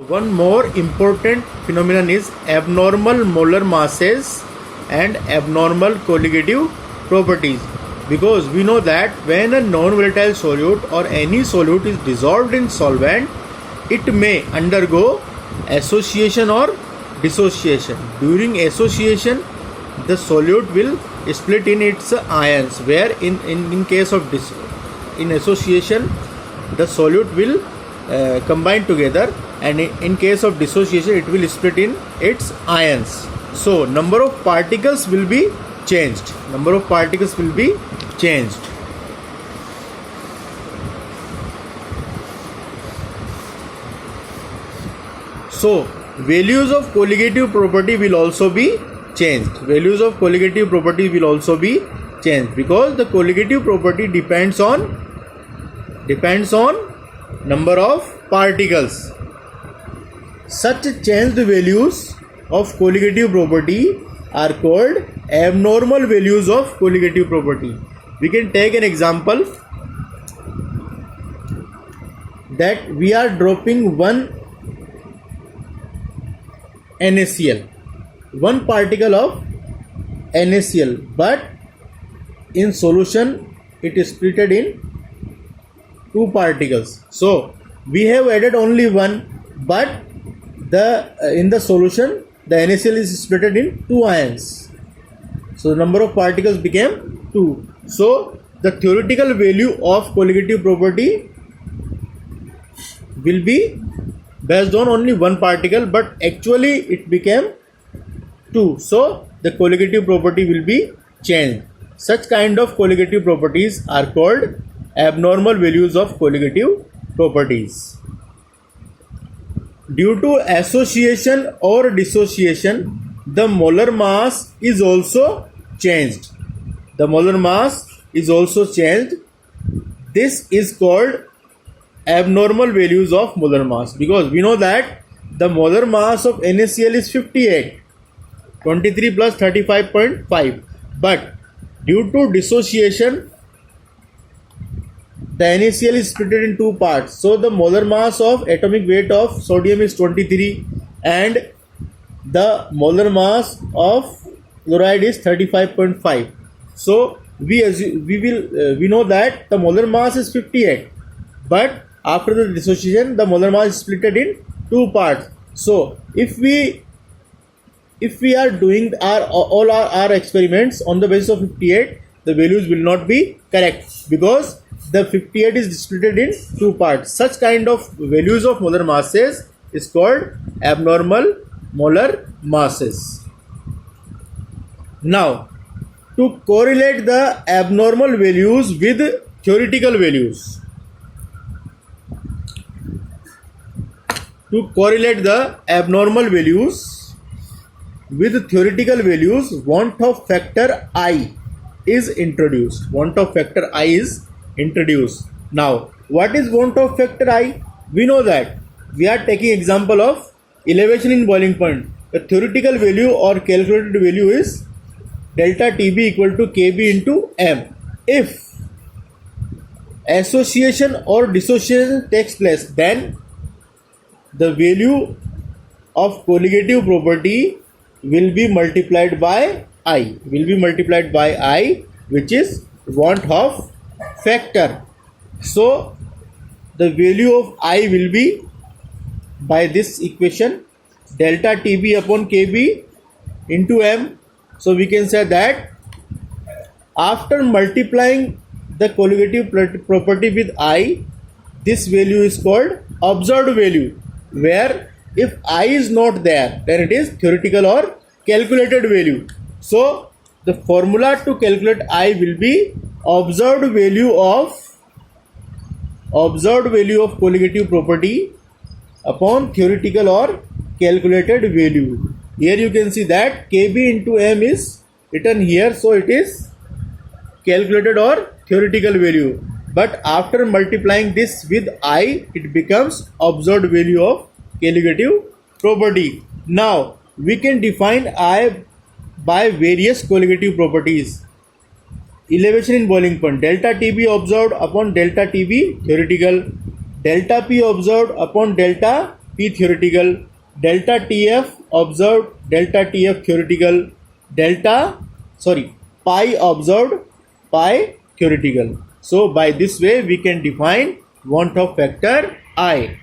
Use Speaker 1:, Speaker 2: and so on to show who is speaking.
Speaker 1: One more important phenomenon is abnormal molar masses and abnormal colligative properties, because we know that when a non-volatile solute or any solute is dissolved in solvent, it may undergo association or dissociation. During association, the solute will split in its ions, where in case of in association the solute will combine together, and in case of dissociation it will split in its ions. So number of particles will be changed. So values of colligative property will also be changed. Because the colligative property depends on number of particles. Such changed values of colligative property are called abnormal values of colligative property. We can take an example that we are dropping one NaCl, one particle of NaCl, but in solution it is splitted in two particles. So we have added only one, but in the solution the NaCl is splitted in two ions. So the number of particles became 2. So the theoretical value of colligative property will be based on only one particle, but actually it became 2. So the colligative property will be changed. Such kind of colligative properties are called abnormal values of colligative properties. Due to association or dissociation, the molar mass is also changed. This is called abnormal values of molar mass, because we know that the molar mass of NaCl is 58, 23 plus 35.5, but due to dissociation the NaCl is split in two parts. So the molar mass of atomic weight of sodium is 23 and the molar mass of chloride is 35.5. So we know that the molar mass is 58, but after the dissociation the molar mass is split in two parts. So if we are doing all our experiments on the basis of 58, the values will not be correct, because the 58 is split in two parts. Such kind of values of molar masses is called abnormal molar masses. Now, to correlate the abnormal values with theoretical values, want of factor I is introduced. Now, what is want of factor I? We know that we are taking example of elevation in boiling point. The theoretical value or calculated value is delta Tb equal to Kb into m. If association or dissociation takes place, then the value of colligative property will be multiplied by I, which is want of factor. So the value of I will be, by this equation, delta Tb upon Kb into m. So we can say that after multiplying the colligative property with I, this value is called observed value, where if I is not there, then it is theoretical or calculated value. So the formula to calculate I will be observed value of colligative property upon theoretical or calculated value. Here you can see that Kb into m is written here, so it is calculated or theoretical value, but after multiplying this with I, it becomes observed value of colligative property. Now we can define I by various colligative properties. Elevation in boiling point, delta Tb observed upon delta Tb theoretical, delta P observed upon delta P theoretical, delta TF observed, delta TF theoretical, pi observed, pi theoretical. So by this way we can define want of factor I.